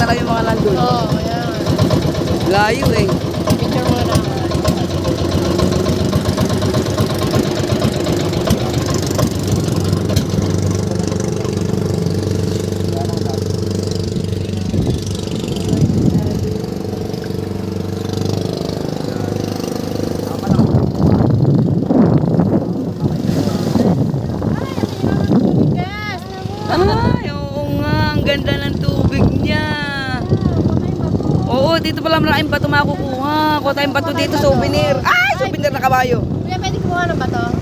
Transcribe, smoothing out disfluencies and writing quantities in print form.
talaga yung mga nandun. Oo, ayan. Layo eh. Picture muna naman. Ay, oo nga. Ang ganda ng tubig niya. Oo, dito pala maraming bato makukuha. Kuha tayong bato dito, souvenir. Ay, souvenir na kabayo. Kuya, pwede kumuha ng bato?